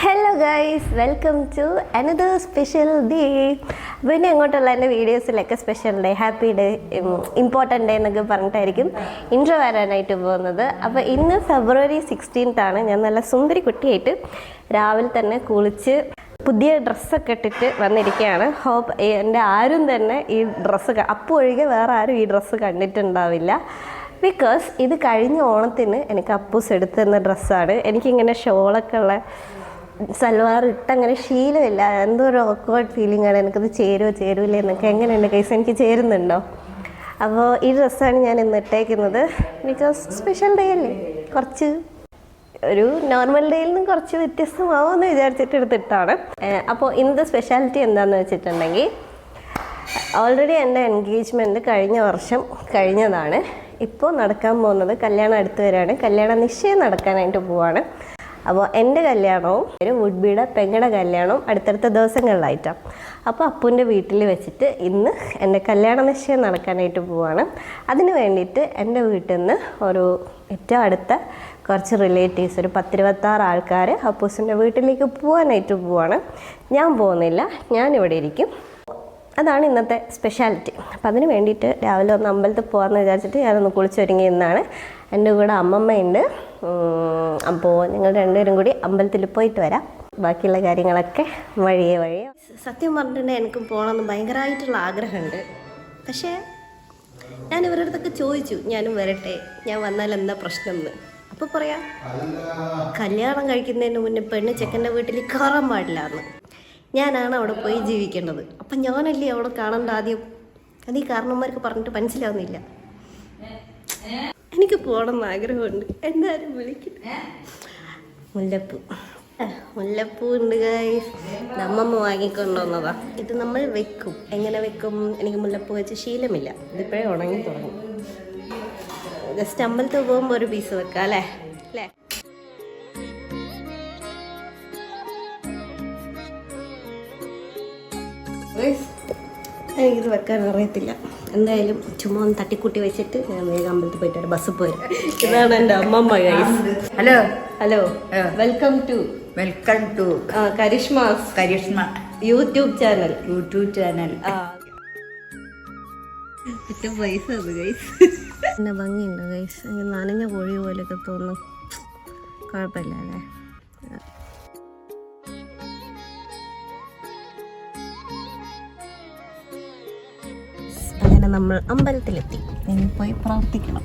Hello guys, welcome to another special day. പിന്നെ അങ്ങോട്ടുള്ള എൻ്റെ വീഡിയോസിലൊക്കെ special day, happy day, important day എന്നൊക്കെ പറഞ്ഞിട്ടായിരിക്കും ഇൻട്രോ വരാനായിട്ട് പോകുന്നത്. അപ്പോൾ ഇന്ന് February 16th ആണ്. ഞാൻ നല്ല സുന്ദരി കുട്ടിയായിട്ട് രാവിലെ തന്നെ കുളിച്ച് പുതിയ ഡ്രസ്സൊക്കെ ഇട്ടിട്ട് വന്നിരിക്കുകയാണ്. ഹോപ്പ് എൻ്റെ ആരും തന്നെ ഈ ഡ്രസ്സ് അപ്പോൾ ഒഴികെ വേറെ ആരും ഈ ഡ്രസ്സ് കണ്ടിട്ടുണ്ടാവില്ല. ബിക്കോസ് ഇത് കഴിഞ്ഞ ഓണത്തിന് എനിക്ക് അപ്പൂസ് എടുത്തു തന്ന ഡ്രസ്സാണ്. എനിക്കിങ്ങനെ ഷോളൊക്കെ ഉള്ള സൽവാർ ഇട്ടങ്ങനെ ശീലമില്ല. എന്തോ ഒരു ഓക്വേർഡ് ഫീലിംഗ് ആണ്. എനിക്കത് ചേരുമില്ല എന്നൊക്കെ. എങ്ങനെയുണ്ട് കേസ്, എനിക്ക് ചേരുന്നുണ്ടോ? അപ്പോൾ ഈ ഡ്രസ്സാണ് ഞാൻ ഇന്ന് ഇട്ടേക്കുന്നത്. ബിക്കോസ് സ്പെഷ്യൽ ഡേ അല്ലേ, കുറച്ച് ഒരു നോർമൽ ഡേയിൽ നിന്നും കുറച്ച് വ്യത്യസ്തമാവുമെന്ന് വിചാരിച്ചിട്ട് എടുത്തിട്ടാണ്. അപ്പോൾ ഇന്നത്തെ സ്പെഷ്യാലിറ്റി എന്താണെന്ന് വെച്ചിട്ടുണ്ടെങ്കിൽ, ഓൾറെഡി എൻ്റെ എൻഗേജ്മെൻറ്റ് കഴിഞ്ഞ വർഷം കഴിഞ്ഞതാണ്. ഇപ്പോൾ നടക്കാൻ പോകുന്നത് കല്യാണം അടുത്ത് വരികയാണ്. കല്യാണ നിശ്ചയം നടക്കാനായിട്ട് പോവാണ്. അപ്പോൾ എൻ്റെ കല്യാണവും ഒരു വുഡ്ബിയുടെ പെങ്ങളുടെ കല്യാണവും അടുത്തടുത്ത ദിവസങ്ങളിലായിട്ടാണ്. അപ്പോൾ അപ്പൂൻ്റെ വീട്ടിൽ വെച്ചിട്ട് ഇന്ന് എൻ്റെ കല്യാണ നിശ്ചയം നടക്കാനായിട്ട് പോവാണ്. അതിന് വേണ്ടിയിട്ട് എൻ്റെ വീട്ടിൽ നിന്ന് ഒരു ഏറ്റവും അടുത്ത കുറച്ച് റിലേറ്റീവ്സ്, ഒരു 10-26 ആൾക്കാർ അപ്പൂസിൻ്റെ വീട്ടിലേക്ക് പോകാനായിട്ട് പോവാണ്. ഞാൻ പോകുന്നില്ല, ഞാനിവിടെ ഇരിക്കും. അതാണ് ഇന്നത്തെ സ്പെഷ്യാലിറ്റി. അപ്പം അതിന് വേണ്ടിയിട്ട് രാവിലെ ഒന്ന് അമ്പലത്തിൽ പോകാമെന്ന് വിചാരിച്ചിട്ട് ഞാനൊന്ന് കുളിച്ചൊരുങ്ങി നിന്നാണ്. എൻ്റെ കൂടെ അമ്മമ്മയുണ്ട്. അപ്പോൾ ഞങ്ങൾ രണ്ടുപേരും കൂടി അമ്പലത്തിൽ പോയിട്ട് വരാം. ബാക്കിയുള്ള കാര്യങ്ങളൊക്കെ വഴിയേ. സത്യം പറഞ്ഞിട്ടുണ്ടെങ്കിൽ എനിക്കും പോകണമെന്ന് ഭയങ്കരമായിട്ടുള്ള ആഗ്രഹമുണ്ട്. പക്ഷേ ഞാൻ ഇവരുടെ അടുത്തൊക്കെ ചോദിച്ചു, ഞാനും വരട്ടെ, ഞാൻ വന്നാൽ എന്താ പ്രശ്നം എന്ന്. അപ്പോൾ പറയാം, കല്യാണം കഴിക്കുന്നതിന് മുന്നേ പെണ്ണ് ചെക്കൻ്റെ വീട്ടിൽ കയറാൻ പാടില്ല എന്ന്. ഞാനാണ് അവിടെ പോയി ജീവിക്കേണ്ടത്. അപ്പം ഞാനല്ലേ അവിടെ കാണേണ്ട ആദ്യം. അത് ഈ കാരണന്മാർക്ക് പറഞ്ഞിട്ട് മനസ്സിലാവുന്നില്ല. എനിക്ക് പോകണമെന്ന് ആഗ്രഹമുണ്ട്. എന്തായാലും വിളിക്കും. മുല്ലപ്പൂ ഉണ്ട് ഗൈസ്. അമ്മമ്മ വാങ്ങിക്കൊണ്ടുവന്നതാ. ഇത് നമ്മൾ വെക്കും. എങ്ങനെ വെക്കും? എനിക്ക് മുല്ലപ്പൂ വെച്ച് ശീലമില്ല. ഇതിപ്പോഴേ ഉണങ്ങി തുടങ്ങും. ജസ്റ്റ് അമ്പലത്തിൽ പോകുമ്പോൾ ഒരു പീസ് വെക്കാം അല്ലേ? എനിക്കിത് വെക്കാൻ അറിയത്തില്ല. എന്തായാലും ചുമ്മാ ഒന്ന് തട്ടിക്കൂട്ടി വെച്ചിട്ട് ഞാൻ വേഗം അമ്പലത്തിൽ പോയിട്ട് ബസ് പോരും. ഇതാണ് എൻ്റെ അമ്മമ്മ guys. Hello welcome to Karishma YouTube channel. പൈസ പിന്നെ ഭംഗിയുണ്ട് ഗൈസ്. നനഞ്ഞ കോഴി പോലെയൊക്കെ തോന്നും. കുഴപ്പമില്ല അല്ലേ? അങ്ങനെ നമ്മൾ അമ്പലത്തിലെത്തി. ഇനി പോയി പ്രാർത്ഥിക്കണം.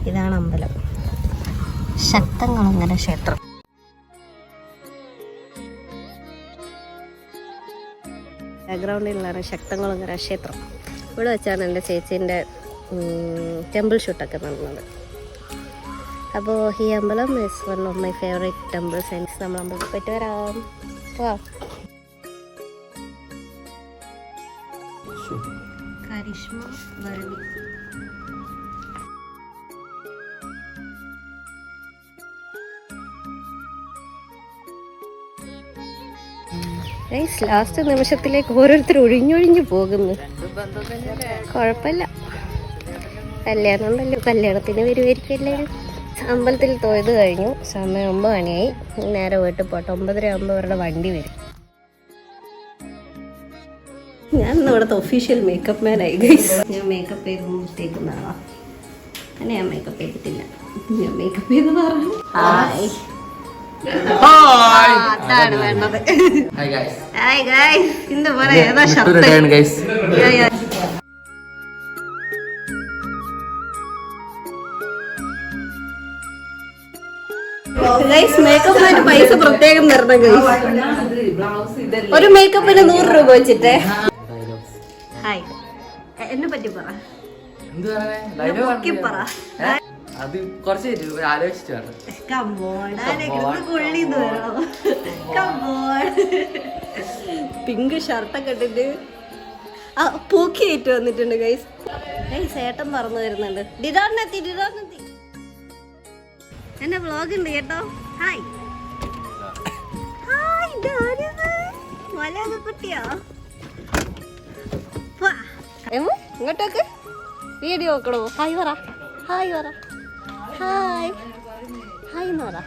ഇതാണ് അമ്പലം, ശക്തങ്ങളങ്ങര ക്ഷേത്രം. ബാക്ക്ഗ്രൗണ്ടിലാണ് ശക്തങ്ങളങ്ങര ക്ഷേത്രം. ഇവിടെ വെച്ചാണ് എൻ്റെ ചേച്ചീൻ്റെ ടെമ്പിൾ ഷൂട്ടൊക്കെ നടന്നത്. അപ്പോൾ ഈ അമ്പലം is one of my favourite temples. നമ്മൾ അമ്പലത്തിൽ പോയിട്ട് വരാം. കരിഷ്മ ഭരണി. ലാസ്റ്റ് നിമിഷത്തിലേക്ക് ഓരോരുത്തർ ഒഴിഞ്ഞൊഴിഞ്ഞു പോകുന്നു. കുഴപ്പമില്ല, കല്യാണം ഉണ്ടല്ലോ, കല്യാണത്തിന് വരുമായിരിക്കല്ലേ. അമ്പലത്തിൽ തൊഴുത് കഴിഞ്ഞു. സമയം 9 മണിയായി. നേരെ വീട്ടിൽ പോട്ടെ. 9:30 ആകുമ്പോൾ അവരുടെ വണ്ടി വരും. ഞാൻ ഇവിടുത്തെ ഒഫീഷ്യൽ മേക്കപ്പ് മാനായി ഗൈസ്. ഞാൻ മേക്കപ്പ് ചെയ്ത് മിസ്റ്റേക്കുന്ന ആളാണ്. എന്നെ ഞാൻ മേക്കപ്പ് ചെയ്തിട്ടില്ല. ഞാൻ മേക്കപ്പ് ചെയ്ത് പറഞ്ഞു. അതാണ് വേണ്ടത്. Hi guys. ഇന്ന് പറയാ ഏതാ ഷർട്ട് ഗൈസ്. മേക്കപ്പിന് പൈസ പ്രത്യേകം തരണം ഗൈസ്. ഒരു മേക്കപ്പിന് 100 രൂപ വെച്ചിട്ടേ. ഹായ്, എന്നെ പറ്റി പറ. അത് കുറച്ച് ആലോചിച്ചിട്ട് പിങ്ക് ഷർട്ടൊക്കെ ഇട്ടിട്ട് പൂക്കി ആയിട്ട് വന്നിട്ടുണ്ട് ഗൈസ്. ചേട്ടൻ പറന്നു വരുന്നുണ്ട്. ഡിഡോറിനെത്തി. എന്റെ വ്ളോഗ് ഉണ്ട് കേട്ടോ. ഹായ് മലയാള കുട്ടിയാ. ഇങ്ങോട്ടേക്ക് വീഡിയോ നോക്കണോ? ഹായ് പറ. ഹായ് എന്ന് പറ.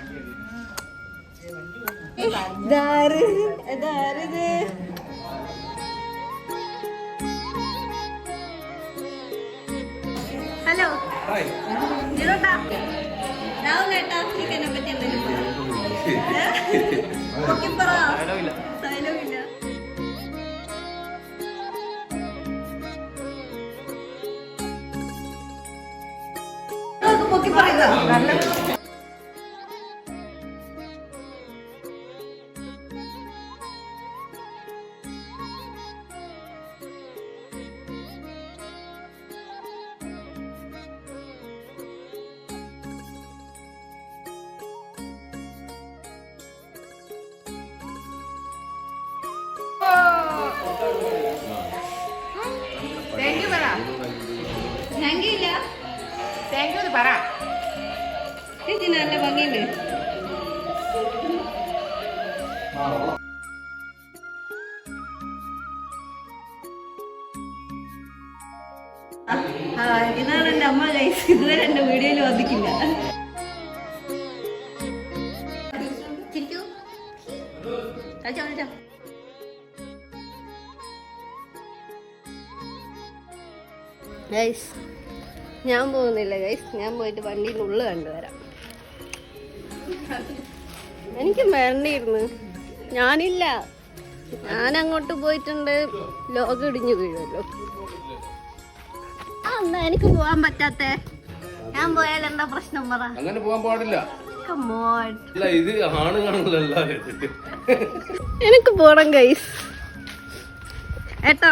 ഹലോ ജിറോട്ടാ രാഹുൽ ഏട്ടാ എനിക്ക് എന്നെ പറ്റി എന്തെങ്കിലും പറ ഡയലോഗില്ല പൊക്കി പറയുക താങ്ക് യു പറ. താങ്ക് യു ഇല്ല താങ്ക് യു പറ. ചേച്ചി നല്ല ഭംഗിയുണ്ട് ഇതാണ് എന്റെ അമ്മ ഗൈസ്. ഇതുവരെ എന്റെ വീഡിയോയിൽ വന്നിട്ടില്ല. ചിരിക്കൂ. കളിച്ചോ, കളിച്ചോ. ഗൈസ് ഞാൻ പോകുന്നില്ല ഗൈസ്, ഞാൻ പോയിട്ട് വണ്ടിയുടെ ഉള്ളിൽ കണ്ടുവരാം. എനിക്ക് വരണ്ടിയിരുന്നു, ഞാനില്ല. ഞാൻ അങ്ങോട്ട് പോയിട്ടുണ്ട്, ലോകം ഇടിഞ്ഞു വീഴുമല്ലോ. എന്താ എനിക്ക് പോവാൻ പറ്റാത്തെ? ഞാൻ പോയാൽ എന്താ പ്രശ്നം പറ? അങ്ങനെ പോകാൻ പാടില്ല. Come on. അല്ല ഇത് ആണുങ്ങളാണല്ലോ എല്ലാവരും. എനിക്ക് പോണം ഗൈസ്. ഏട്ടാ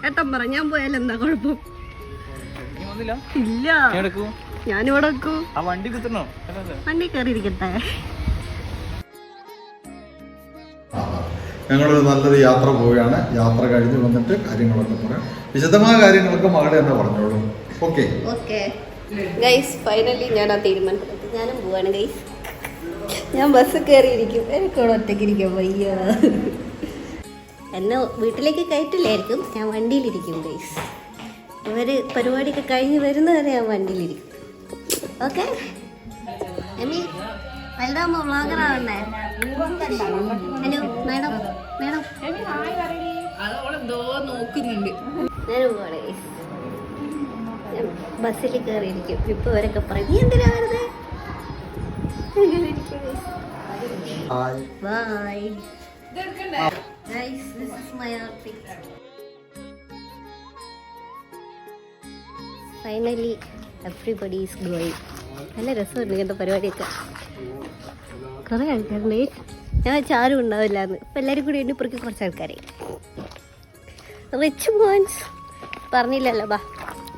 ഏട്ടൻ പറ, ഞാൻ പോയാൽ എന്താ കുഴപ്പം? ഇല്ല, ഞാനിവിടെ വെക്കൂ. വണ്ടി കയറിയിരിക്കട്ടെ. ഞങ്ങളൊരു നല്ലൊരു യാത്ര പോവുകയാണ്. യാത്ര കഴിഞ്ഞ് വന്നിട്ട് കാര്യങ്ങളൊക്കെ പറയാം. വിശദമായ കാര്യങ്ങളൊക്കെ മകളെ തന്നെ പറഞ്ഞോളൂ. ഓക്കെ ഓക്കെ ഗൈസ്, ഫൈനലി ഞാൻ ആ തീരുമാനത്തിലെത്തി. ഞാനും പോവാണ് ഗൈസ്. ഞാൻ ബസ് കയറിയിരിക്കും. എനിക്കവിടെ ഒറ്റയ്ക്ക് ഇരിക്കാം വയ്യ. എന്നെ വീട്ടിലേക്ക് കയറ്റില്ലായിരിക്കും, ഞാൻ വണ്ടിയിലിരിക്കും ഗൈസ്. ഇവർ പരിപാടിയൊക്കെ കഴിഞ്ഞ് വരുന്നവരെ ഞാൻ വണ്ടിയിലിരിക്കും. ഓക്കെ എമ്മി വലുതാകുമ്പോൾ വ്ളോഗറാവണ്ടേ? ഹലോ മേഡം, മേഡം അതോളെന്തോ നോക്കുന്നുണ്ട്. ഞാനും പോവാണ് ഗൈസ്. ഞാൻ ബസ്സിൽ കയറിയിരിക്കും. ഇപ്പോൾ അവരൊക്കെ പറയും, നീ എന്തിനാ വരുന്നത്? Bye guys, this is my outfit. Finally everybody is going. നല്ല രസമുണ്ട് ഇങ്ങനത്തെ പരിപാടിയൊക്കെ. കുറേ ആൾക്കാരുണ്ട്. ഞാൻ വെച്ചാൽ ആരും ഉണ്ടാവില്ല എന്ന്. ഇപ്പം എല്ലാവരും കൂടി എണ്ണിപ്പുറക്കി കുറച്ച് ആൾക്കാരെ. റിച്ച് മോൻസ് പറഞ്ഞില്ലല്ലോ. ബാ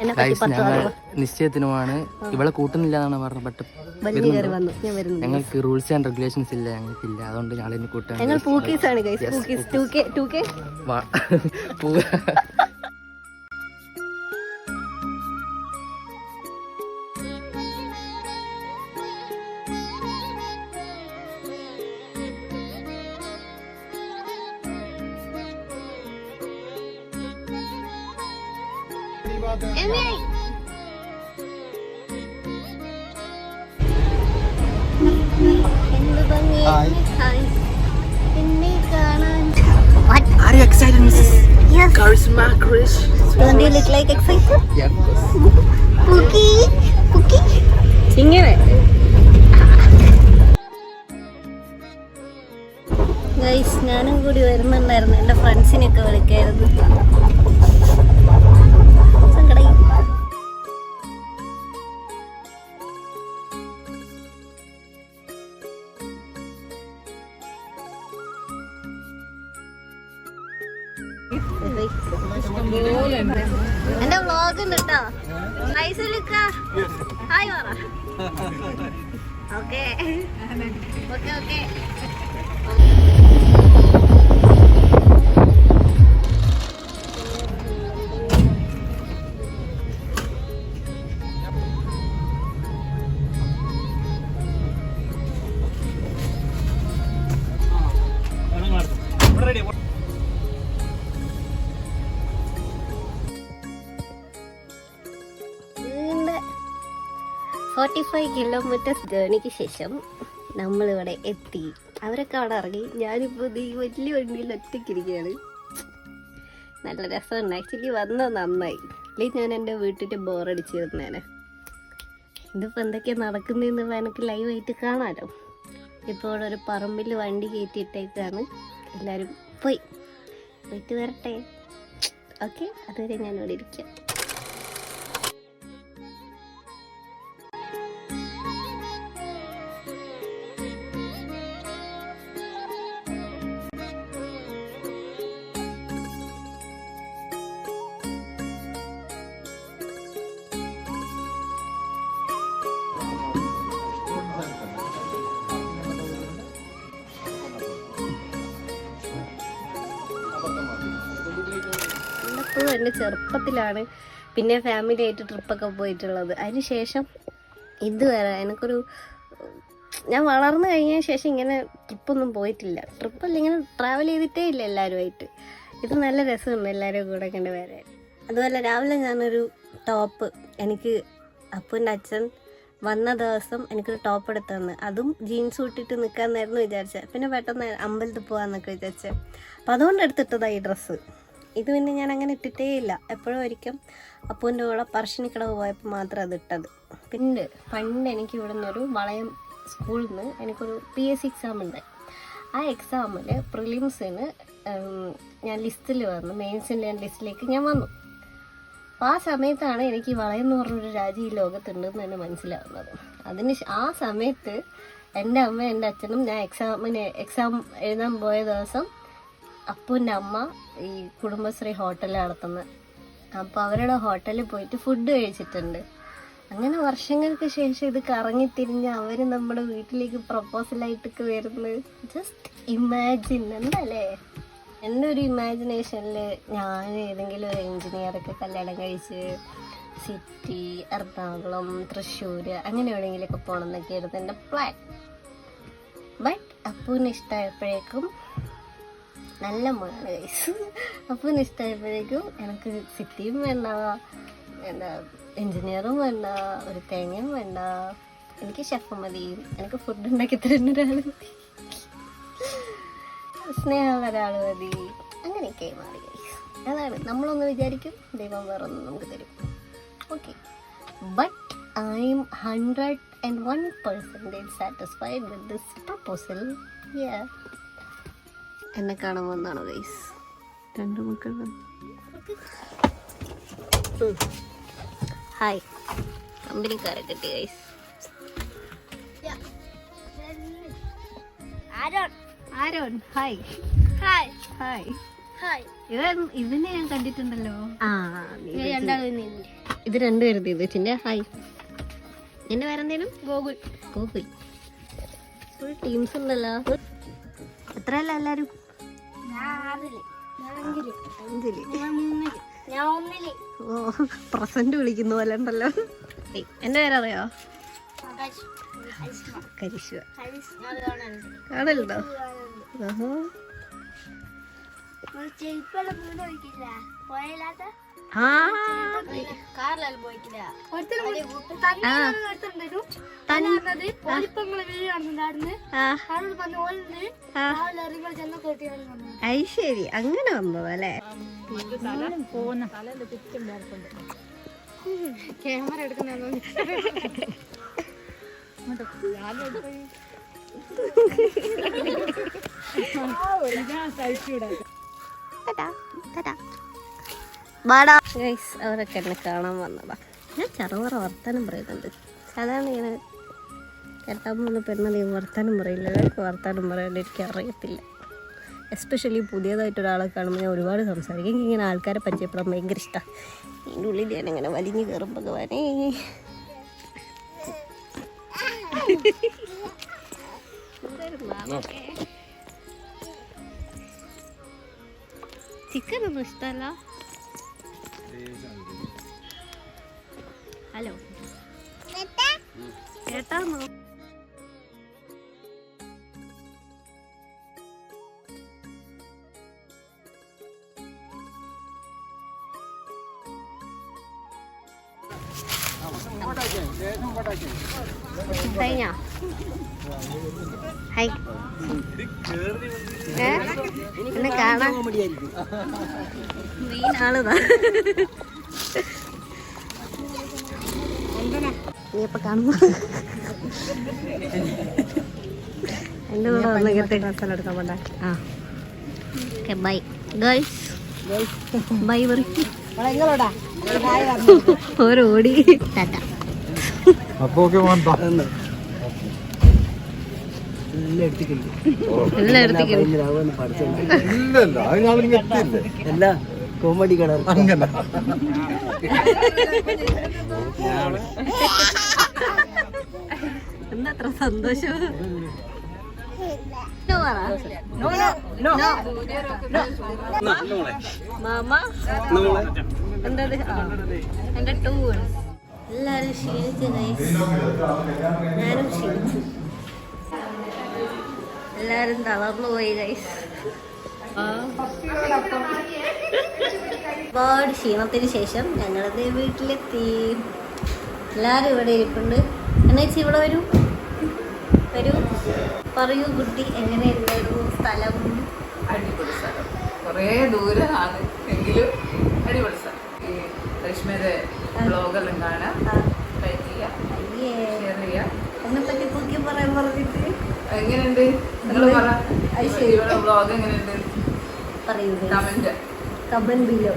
എന്നെ പറ്റി 10 പറഞ്ഞു. നിശ്ചയത്തിനുമാണ്. ഇവളെ കൂട്ടുന്നില്ല എന്നാണ് പറഞ്ഞത്. ബട്ട് വലിയ കയറി വന്നു. ഞാൻ വരുന്നു. ഞങ്ങൾക്ക് റൂൾസ് ആൻഡ് റെഗുലേഷൻസ് ഇല്ല, ഞങ്ങൾക്കില്ല. അതുകൊണ്ട് ഞങ്ങൾ ഇനി കൂട്ടാൻ ഞങ്ങൾ പൂക്കീസ് ആണ് ഗൈസ്. പൂക്കീസ് 2K എന്ത് ഭംഗിയാണ്. ഹായ്. എന്നെ കാണാൻ. What? Are you excited, Mrs. Yes. Charisma Krish? Don't you look like excited? Yeah, of course. പൂക്കി പൂക്കി ഇങ്ങനെ. ഗൈസ് ഞാനും കൂടി വരുന്നുണ്ടായിരുന്നു. എൻ്റെ ഫ്രണ്ട്സിനെയൊക്കെ വിളിക്കായിരുന്നു. സങ്കടായി. എന്റെ വ്ളോഗ് ഉണ്ട് കേട്ടോ. ഹായ് പറ. Okay okay okay. നീണ്ട 45 കിലോമീറ്റേഴ്സ് ജേർണിക്ക് ശേഷം നമ്മളിവിടെ എത്തി. അവരൊക്കെ അവിടെ ഇറങ്ങി. ഞാനിപ്പോൾ ഈ വലിയ വണ്ടിയിൽ ഒറ്റയ്ക്കിരിക്കുകയാണ്. നല്ല രസമുണ്ട്. ആക്ച്വലി വന്നത് നന്നായി. അല്ലെങ്കിൽ ഞാൻ എൻ്റെ വീട്ടിൽ ബോറടിച്ചിരുന്നേനെ. ഇതിപ്പോൾ എന്തൊക്കെയാണ് നടക്കുന്നതെന്നുള്ള എനിക്ക് ലൈവായിട്ട് കാണാമല്ലോ. ഇപ്പോൾ ഇവിടെ ഒരു പറമ്പിൽ വണ്ടി കയറ്റിയിട്ടേക്കാണ്. എല്ലാവരും പോയിട്ട് വരട്ടെ. ഓക്കെ, അതുവരെ ഞാനിവിടെ ഇരിക്കാം. എപ്പോഴും എൻ്റെ ചെറുപ്പത്തിലാണ് പിന്നെ ഫാമിലി ആയിട്ട് ട്രിപ്പൊക്കെ പോയിട്ടുള്ളത്. അതിന് ശേഷം ഇതുവരെ എനിക്കൊരു ഞാൻ വളർന്നു കഴിഞ്ഞതിന് ശേഷം ഇങ്ങനെ ട്രിപ്പൊന്നും പോയിട്ടില്ല. ട്രിപ്പല്ല, ഇങ്ങനെ ട്രാവൽ ചെയ്തിട്ടേ ഇല്ല എല്ലാവരുമായിട്ട്. ഇത് നല്ല രസമുണ്ട് എല്ലാവരും കൂടെ കണ്ട് വരാൻ. അതുപോലെ രാവിലെ ഞാനൊരു ടോപ്പ്, എനിക്ക് അപ്പൂൻ്റെ അച്ഛൻ വന്ന ദിവസം എനിക്കൊരു ടോപ്പ് എടുത്ത് തന്നു. അതും ജീൻസ് ഇട്ടിട്ട് നിൽക്കാമെന്നായിരുന്നു വിചാരിച്ചത്. പിന്നെ പെട്ടെന്ന് അമ്പലത്തിൽ പോകാമെന്നൊക്കെ വിചാരിച്ചത്. അപ്പോൾ അതുകൊണ്ട് എടുത്തിട്ടതാണ് ഈ ഡ്രസ്സ്. ഇത് പിന്നെ ഞാൻ അങ്ങനെ ഇട്ടിട്ടേ ഇല്ല. എപ്പോഴും ഒരിക്കലും അപ്പൂൻ്റെ കൂടെ പറശ്ശിനിക്കടവ് പോയപ്പോൾ മാത്രം അത് ഇട്ടത്. പിന്നെ പണ്ട് എനിക്ക് ഇവിടെ നിന്നൊരു വളയം സ്കൂളിൽ നിന്ന് എനിക്കൊരു PSC എക്സാം ഉണ്ട്. ആ എക്സാമിൽ പ്രിലിംസിന് ഞാൻ ലിസ്റ്റിൽ വന്നു. മെയിൻസിൻ്റെ ലിസ്റ്റിലേക്ക് ഞാൻ വന്നു. അപ്പോൾ ആ സമയത്താണ് എനിക്ക് വളയം എന്ന് പറഞ്ഞൊരു രാജ്യം ഈ ലോകത്തുണ്ടെന്ന് തന്നെ മനസ്സിലാവുന്നത്. ആ സമയത്ത് എൻ്റെ അമ്മ എൻ്റെ അച്ഛനും ഞാൻ എക്സാം എഴുതാൻ പോയ ദിവസം അപ്പൂൻ്റെ അമ്മ ഈ കുടുംബശ്രീ ഹോട്ടൽ നടത്തുന്നത്. അപ്പോൾ അവരുടെ ഹോട്ടലിൽ പോയിട്ട് ഫുഡ് കഴിച്ചിട്ടുണ്ട്. അങ്ങനെ വർഷങ്ങൾക്ക് ശേഷം ഇത് കറങ്ങിത്തിരിഞ്ഞ് അവർ നമ്മുടെ വീട്ടിലേക്ക് പ്രപ്പോസലായിട്ടൊക്കെ വരുന്നത് ജസ്റ്റ് ഇമാജിൻ. എന്തല്ലേ എൻ്റെ ഒരു ഇമാജിനേഷനിൽ ഞാൻ ഏതെങ്കിലും ഒരു എൻജിനീയറൊക്കെ കല്യാണം കഴിച്ച് സിറ്റി, എറണാകുളം, തൃശ്ശൂർ അങ്ങനെ എവിടെയെങ്കിലുമൊക്കെ പോകണം എന്നൊക്കെയായിരുന്നു എൻ്റെ പ്ലാൻ. ബട്ട് അപ്പൂന് ഇഷ്ടമായപ്പോഴേക്കും നല്ല മോനാണ് ഗൈസ്. അപ്പൂന് ഇഷ്ടമായപ്പോഴേക്കും എനിക്ക് സിറ്റിയും വേണ്ട, എന്താ എൻജിനീയറും വേണ്ട, ഒരു തേങ്ങയും വേണ്ട, എനിക്ക് ഷെഫ് മതി, എനിക്ക് ഫുഡ് ഉണ്ടാക്കി തരുന്ന ഒരാൾ മതി, സ്നേഹമുള്ള ഒരാൾ മതി. അങ്ങനെയൊക്കെ മാറി ഗൈസ്. അതാണ് നമ്മളൊന്ന് വിചാരിക്കും, ദൈവം വേറൊന്നും നമുക്ക് തരും. Okay, but I M 101% satisfied with this proposal. എന്നെ കാണാൻ വന്നാണോ ഗൈസ്? രണ്ട് മക്കൾ വന്നു. ഹായ്, കമ്പനിക്കാരെ കിട്ടി guys. Aaron hi. Hi hi hi. ഇവനെ ഞാൻ കണ്ടിട്ടുണ്ടല്ലോ. ഇത് രണ്ടുപേരും ദീപച്ചിന്റെ. ഹായ്. എന്റെ പേരെന്തേലും? ഗോകുൽ. ഗോകുൽ. ഫുൾ ടീംസ് ഉണ്ടല്ലോ. എത്രയല്ല എല്ലാരും? ഓ, പ്രസന്റ് വിളിക്കുന്ന പോലെ ഉണ്ടല്ലോ. എന്റെ പേരറിയോ? കരിഷ്മ. കാണലുണ്ടോ? ശരി, അങ്ങനെ വന്നതല്ലേ? ക്യാമറ എടുക്കുന്ന അവരൊക്കെ എന്നെ കാണാൻ വന്നതാ. ഞാൻ ചെറുപറ വർത്താനം പറയുന്നുണ്ട്. സാധാരണ ഇങ്ങനെ കേട്ടാൻ പോകുന്ന പെണ്ണധികം വർത്താനം പറയില്ല. വർത്താനം പറയാൻ എനിക്ക് അറിയത്തില്ല. എസ്പെഷ്യലി പുതിയതായിട്ടൊരാളെ കാണുമ്പോൾ ഞാൻ ഒരുപാട് സംസാരിക്കും. എനിക്കിങ്ങനെ ആൾക്കാരെ പരിചയപ്പെടാൻ ഭയങ്കര ഇഷ്ടമാണ്. ഇതിൻ്റെ ഉള്ളിൽ ഞാനിങ്ങനെ വലിഞ്ഞു കയറും. ഭഗവാനേ, ചിക്കൻ ഒന്നും ഇഷ്ടമല്ല. ഹലോ കേട്ടാന്നോ? കഴിഞ്ഞോ? ഹൈ എന്നെ കാണാൻ മീനാളുതാ. നീ ഇപ്പൊ കാണുമ്പോ എന്റെ കൂടെ വന്ന് കിട്ടി എടുക്കാൻ പോണ്ട. ആ ഓക്കെ ബൈ ഗേൾസ്. ബൈ പറയും ഓരോടി. ടാറ്റ. അപ്പൊ ഓക്കെ വേണ്ട എല്ലാം എടുത്തിട്ടുണ്ട്. ഇല്ലല്ല അതിനാളിങ്ങ് എത്തിയില്ലേ എല്ലാ കോമഡി കട അങ്ങനെ എന്താ അത്ര സന്തോഷം? മാമ എന്താ എന്റെ ടൂർ. എല്ലാരും ക്ഷീണിച്ചു guys. ഞാനും ക്ഷീണിച്ചു. എല്ലാരും തളർന്നു പോയി guys. ഒരുപാട് ക്ഷീണത്തിന് ശേഷം ഞങ്ങളത് വീട്ടിലെത്തി. എല്ലാരും ഇവിടെ ഇരിപ്പുണ്ട്. എന്നുവെച്ചാൽ ഇവിടെ വരൂ വരൂ പറയൂ കുട്ടി, എങ്ങനെയുണ്ടായിരുന്നു സ്ഥലം? അടിപൊളി സ്ഥലം. കുറേ ദൂരമാണ് എങ്കിലും അടിപൊളി സ്ഥലം. ഈ രശ്മിയുടെ ബ്ലോഗെല്ലാം കാണാം, ലൈക്ക് ചെയ്യാം, ഷെയർ ചെയ്യാം. എന്നെപ്പറ്റി കുക്കി പറയാൻ പറഞ്ഞിട്ട് എങ്ങനെയുണ്ട് നിങ്ങൾ പറ. ഇവിടെ ബ്ലോഗ് എങ്ങനെയുണ്ട് പറയൂ കമന്റ്. Comment below.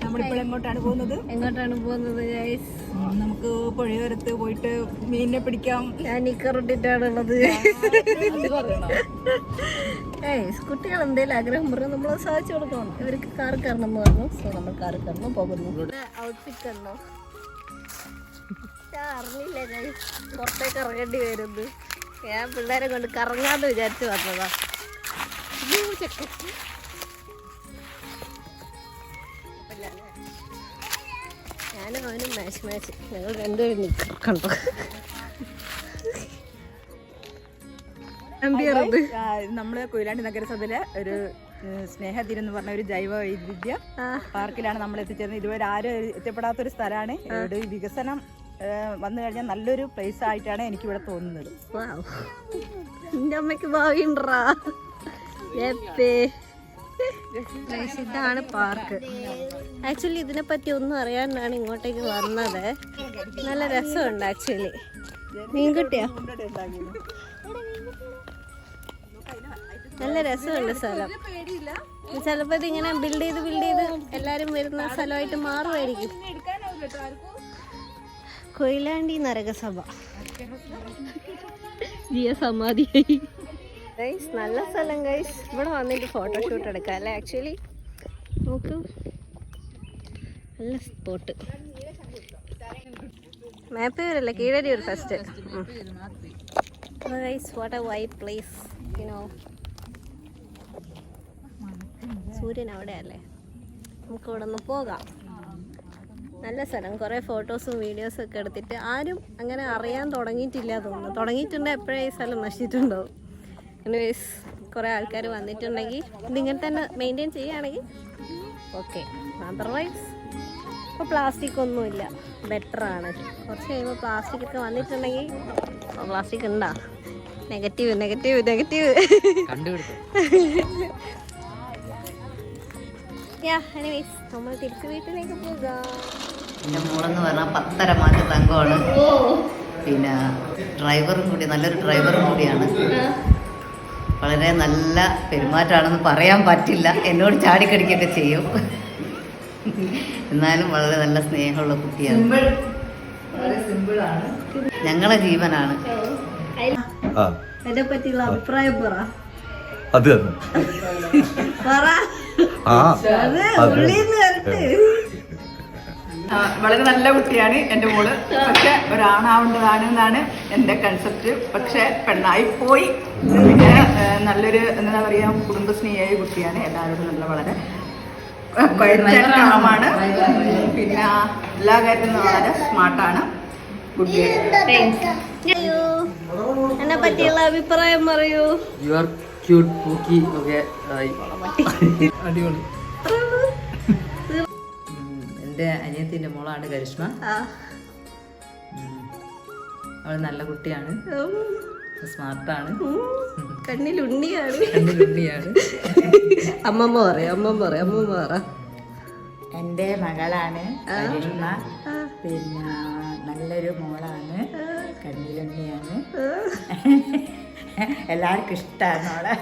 നമ്മളിപ്പോൾ എങ്ങോട്ടാണ് പോകുന്നത്? എങ്ങോട്ടാണ് പോകുന്നത് ഗൈസ്? നമുക്ക് പുഴയോരത്ത് പോയിട്ട് മീനിനെ പിടിക്കാം. ഞാൻ നിക്കറിട്ടിട്ടാണുള്ളത്. കുട്ടികൾ എന്തെങ്കിലും ആഗ്രഹം പറഞ്ഞു നമ്മൾ സാധിച്ചു കൊടുക്കണം. ഇവർക്ക് കാർ കയറണം എന്ന് പറഞ്ഞു. സോ നമ്മൾ കാർ കയറണം പോകുന്നു. ഔട്ട്ഫിറ്റ് കണ്ടോ? ഞാൻ അറിഞ്ഞില്ല ഗൈസ് പുറത്തേക്ക് ഇറങ്ങേണ്ടി വരുന്നു. ഞാൻ പിള്ളേരെ കൊണ്ട് കറങ്ങാന്ന് വിചാരിച്ചു വന്നതാ. ഞാനും അവനും മാച്ച് ഞങ്ങൾ രണ്ടുപേരും നിൽക്കും കണ്ടോ. നമ്മള് കൊയിലാണ്ടി നഗരസഭയിലെ ഒരു സ്നേഹതീരം എന്ന് പറഞ്ഞ ഒരു ജൈവ വൈവിധ്യ പാർക്കിലാണ് നമ്മൾ എത്തിച്ചേർന്നത്. ഇതുവരെ ആരും എത്തിപ്പെടാത്തൊരു സ്ഥലമാണ്. ഇവിടെ വികസനം വന്നു കഴിഞ്ഞാൽ നല്ലൊരു പ്ലേസ് ആയിട്ടാണ് എനിക്കിവിടെ തോന്നുന്നത്. എന്റെ അമ്മയ്ക്ക് ഭാവിയുണ്ടാ. ഇതാണ് പാർക്ക്. ആക്ച്വലി ഇതിനെപ്പറ്റി ഒന്നും അറിയാനാണ് ഇങ്ങോട്ടേക്ക് വന്നത്. നല്ല രസമുണ്ട് ആക്ച്വലി. മീൻകുട്ടിയാ? നല്ല രസമുണ്ട് സ്ഥലം. ചിലപ്പോൾ ഇതിങ്ങനെ ബിൽഡ് ചെയ്ത് എല്ലാരും വരുന്ന സ്ഥലമായിട്ട് മാറുമായിരിക്കും. കൊയിലാണ്ടി നരകസഭ സമാധിയായി. ഗൈസ് നല്ല സ്ഥലം ഗൈസ്. ഇവിടെ വന്നിട്ട് ഫോട്ടോഷൂട്ട് എടുക്കാം അല്ലേ? ആക്ച്വലി നോക്കൂ നല്ല സ്പോട്ട്. മാപ്പ് വരല്ല കീഴടി ഒരു first. Guys what A vibe place you know. സൂര്യൻ അവിടെ അല്ലേ? നമുക്ക് ഇവിടെ നിന്ന് പോകാം. നല്ല സ്ഥലം. കുറേ ഫോട്ടോസും വീഡിയോസും ഒക്കെ എടുത്തിട്ട് ആരും അങ്ങനെ അറിയാൻ തുടങ്ങിയിട്ടില്ല തോന്നുന്നു. തുടങ്ങിയിട്ടുണ്ടെങ്കിൽ എപ്പോഴേ ഈ സ്ഥലം നശിച്ചിട്ടുണ്ടാവും. എനിവേസ് കുറേ ആൾക്കാർ വന്നിട്ടുണ്ടെങ്കിൽ ഇതിങ്ങനെ തന്നെ മെയിൻറ്റെയിൻ ചെയ്യുകയാണെങ്കിൽ ഓക്കെ. അതർവൈസ് ഇപ്പോൾ പ്ലാസ്റ്റിക് ഒന്നുമില്ല, ബെറ്ററാണ്. കുറച്ച് കഴിയുമ്പോൾ പ്ലാസ്റ്റിക് ഒക്കെ വന്നിട്ടുണ്ടെങ്കിൽ പ്ലാസ്റ്റിക് ഉണ്ടോ? നെഗറ്റീവ് കണ്ടുപിടിച്ചു. എനിവേസ് നമ്മൾ തിരിച്ച് വീട്ടിലേക്ക് പോകാം. എൻ്റെ മോളെന്ന് പറഞ്ഞാൽ 10.5 മാസം തങ്കമാണ്. പിന്നെ ഡ്രൈവറും കൂടി, നല്ലൊരു ഡ്രൈവറും കൂടിയാണ്. വളരെ നല്ല പെരുമാറ്റമാണെന്ന് പറയാൻ പറ്റില്ല. എന്നോട് ചാടിക്കടിക്കൊക്കെ ചെയ്യും. എന്നാലും വളരെ നല്ല സ്നേഹമുള്ള കുട്ടിയാണ്. ഞങ്ങളെ ജീവനാണ്. അതിനെ പറ്റിയുള്ള അഭിപ്രായം പറ. അത് തന്നെ വളരെ നല്ല കുട്ടിയാണ് എൻ്റെ മോള്. പക്ഷെ ഒരാണാവേണ്ടതാണ് എന്നാണ് എൻ്റെ കൺസെപ്റ്റ്. പക്ഷെ പെണ്ണായി പോയി. പിന്നെ നല്ലൊരു എന്താ പറയുക കുടുംബസ്നേഹിയായ കുട്ടിയാണ്. എല്ലാവരോടും നല്ല വളരെ കാമാണ്. പിന്നെ എല്ലാ കാര്യത്തിലും വളരെ സ്മാർട്ടാണ്. Good girl. എന്നെ പറ്റിയുള്ള അഭിപ്രായം പറയൂ. You are cute pookie okay. എൻ്റെ അനിയത്തിൻ്റെ മോളാണ് കരിഷ്മ. അവൾ നല്ല കുട്ടിയാണ്, സ്മാർട്ടാണ്, കണ്ണിലുണ്ണിയാണ്. കണ്ണിലുണ്ണിയാണ്. അമ്മമ്മ പറ. എൻ്റെ മകളാണ് കരിഷ്മ. പിന്നെ നല്ലൊരു മോളാണ്, കണ്ണിലുണ്ണിയാണ്. എല്ലാവർക്കും ഇഷ്ടമാണ് അവളെ.